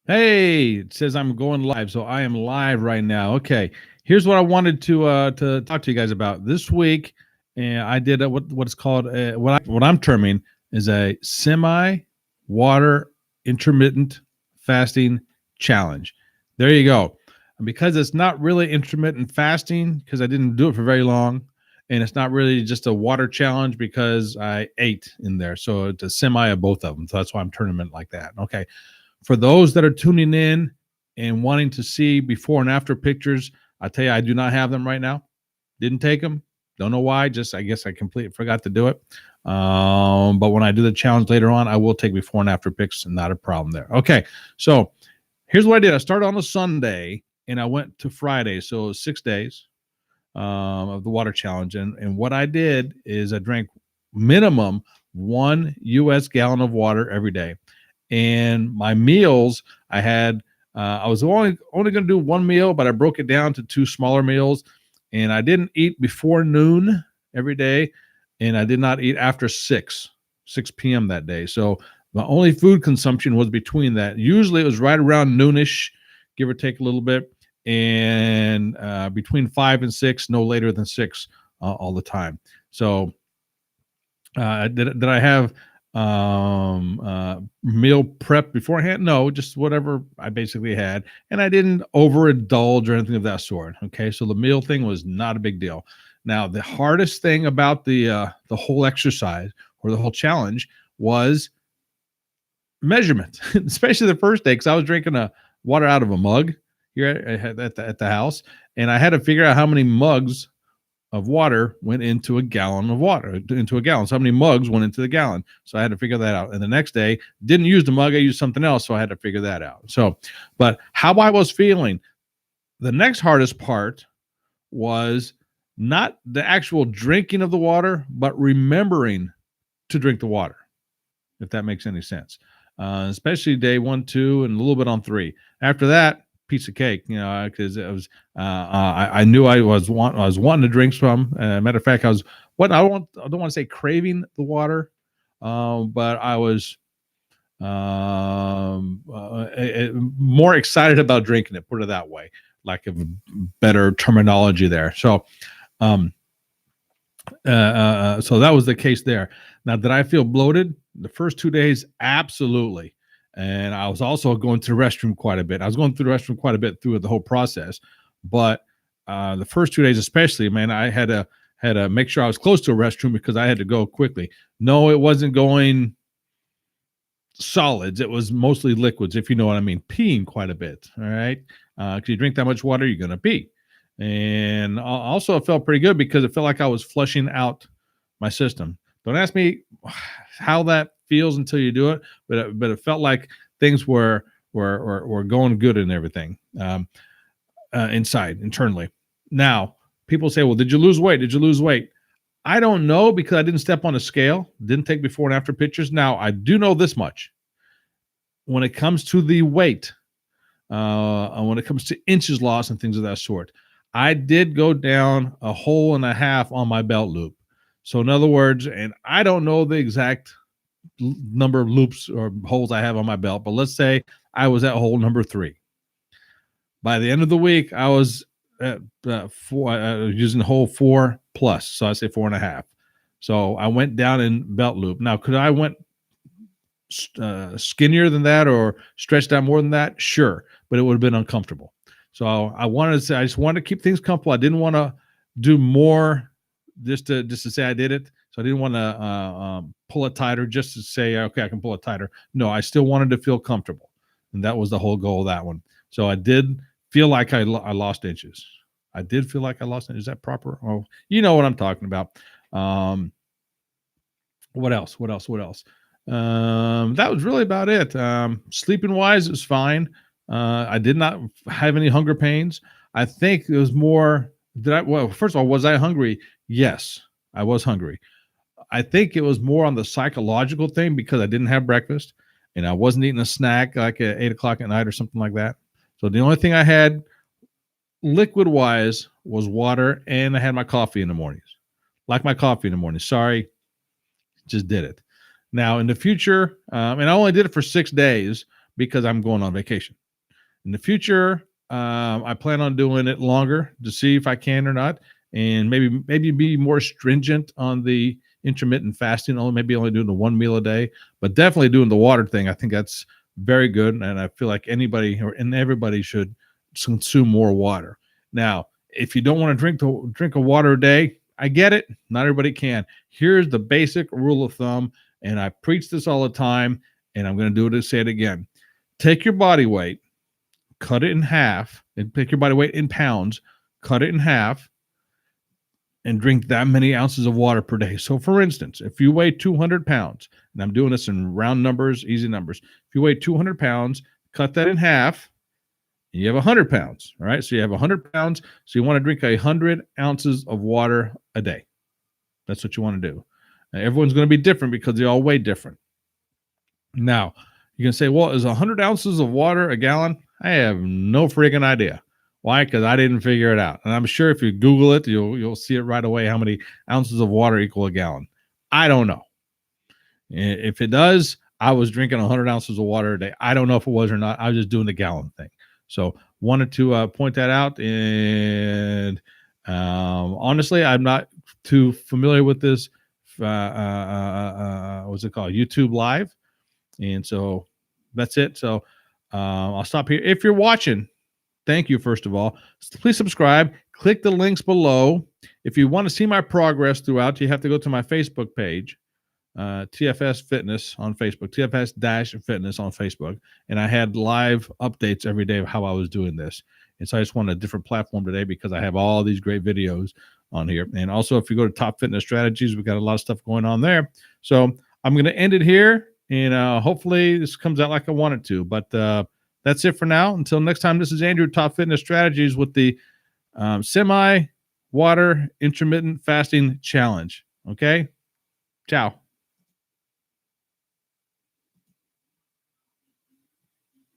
Hey, it says I'm going live, so I am live right now. Okay, here's what I wanted to talk to you guys about this week, and I did what's called what I'm terming is a semi water intermittent fasting challenge. There you go. And because it's not really intermittent fasting because I didn't do it for very long, and it's not really just a water challenge because I ate in there, so it's a semi of both of them. So that's why I'm turning it like that. Okay, for those that are tuning in and wanting to see before and after pictures, I tell you, I do not have them right now. Didn't take them. Don't know why. Just I guess I completely forgot to do it. But when I do the challenge later on, I will take before and after pics. Not a problem there. Okay, so here's what I did. I started on a Sunday and I went to Friday, so 6 days of the water challenge. And what I did is I drank minimum 1 U.S. gallon of water every day. And my meals, I had I was only going to do one meal, but I broke it down to two smaller meals, and I didn't eat before noon every day, and I did not eat after 6 p.m. that day. So my only food consumption was between that. Usually it was right around noonish, give or take a little bit, and between 5 and 6, no later than 6 all the time. So did I have meal prep beforehand? No, just whatever I basically had, and I didn't overindulge or anything of that sort. Okay, so the meal thing was not a big deal. Now, the hardest thing about the whole exercise or the whole challenge was measurement, especially the first day, because I was drinking a water out of a mug here at the house, and I had to figure out how many mugs of water went into a gallon of water, into a gallon. So how many mugs went into the gallon? So I had to figure that out. And the next day, didn't use the mug, I used something else. So I had to figure that out. So, but how I was feeling, the next hardest part was not the actual drinking of the water, but remembering to drink the water, if that makes any sense. Especially day 1, 2, and a little bit on 3. After that, piece of cake, because it was I knew I was wanting to drink some. Matter of fact, I don't want to say craving the water, but I was more excited about drinking it. Put it that way, lack of better terminology there. So, um, so that was the case there. Now, did I feel bloated the first 2 days? Absolutely. And I was also going to the restroom quite a bit. I was going through the restroom quite a bit through the whole process, but the first 2 days, especially, man, I had to make sure I was close to a restroom because I had to go quickly. No, it wasn't going solids. It was mostly liquids, if you know what I mean. Peeing quite a bit. All right, because you drink that much water, you're gonna pee. And also, it felt pretty good because it felt like I was flushing out my system. Don't ask me how that feels until you do it, but it felt like things were going good and everything inside internally. Now, people say, "Well, did you lose weight? Did you lose weight?" I don't know because I didn't step on a scale, didn't take before and after pictures. Now, I do know this much: when it comes to the weight, when it comes to inches lost and things of that sort, I did go down a hole and a half on my belt loop. So, in other words, and I don't know the exact number of loops or holes I have on my belt, but let's say I was at hole number 3. By the end of the week, I was at using hole 4 plus, so I say 4.5. So I went down in belt loop. Now, could I went skinnier than that or stretched out more than that? Sure, but it would have been uncomfortable. So I just wanted to keep things comfortable. I didn't want to do more just to say I did it. So I didn't want to pull it tighter just to say, okay, I can pull it tighter. No, I still wanted to feel comfortable, and that was the whole goal of that one. So I did feel like I lost inches. I did feel like I lost inches. Is that proper? Oh, you know what I'm talking about. What else? What else? What else? That was really about it. Sleeping wise, it was fine. I did not have any hunger pains. I think it was more. Well, first of all, was I hungry? Yes, I was hungry. I think it was more on the psychological thing because I didn't have breakfast and I wasn't eating a snack like at 8 o'clock at night or something like that. So the only thing I had liquid wise was water, and I had my coffee in the mornings. Like my coffee in the morning. Sorry, just did it. Now in the future, and I only did it for 6 days, because I'm going on vacation. In the future, I plan on doing it longer to see if I can or not, and maybe be more stringent on the intermittent fasting. Only doing the one meal a day, but definitely doing the water thing. I think that's very good, and I feel like everybody should consume more water. Now, if you don't want to drink a water a day, I get it. Not everybody can. Here's the basic rule of thumb, and I preach this all the time, and I'm going to do it to say it again. Take your body weight, cut it in half, and pick your body weight in pounds, cut it in half, and drink that many ounces of water per day. So, for instance, if you weigh 200 pounds, and I'm doing this in round numbers, easy numbers, if you weigh 200 pounds, cut that in half, and you have 100 pounds. All right. So, you have 100 pounds. So, you want to drink 100 ounces of water a day. That's what you want to do. Now, everyone's going to be different because they all weigh different. Now, you can say, well, is 100 ounces of water a gallon? I have no freaking idea. Why? Because I didn't figure it out. And I'm sure if you Google it, you'll see it right away how many ounces of water equal a gallon. I don't know. If it does, I was drinking 100 ounces of water a day. I don't know if it was or not. I was just doing the gallon thing. So wanted to point that out. And honestly, I'm not too familiar with this. What's it called? YouTube Live. And so that's it. So I'll stop here. If you're watching, thank you, first of all. Please subscribe. Click the links below. If you want to see my progress throughout, you have to go to my Facebook page, TFS Fitness on Facebook, TFS-Fitness on Facebook. And I had live updates every day of how I was doing this. And so I just wanted a different platform today because I have all these great videos on here. And also, if you go to Top Fitness Strategies, we've got a lot of stuff going on there. So I'm going to end it here. And hopefully this comes out like I want it to. But that's it for now. Until next time, this is Andrew, Top Fitness Strategies, with the semi-water intermittent fasting challenge. Okay? Ciao.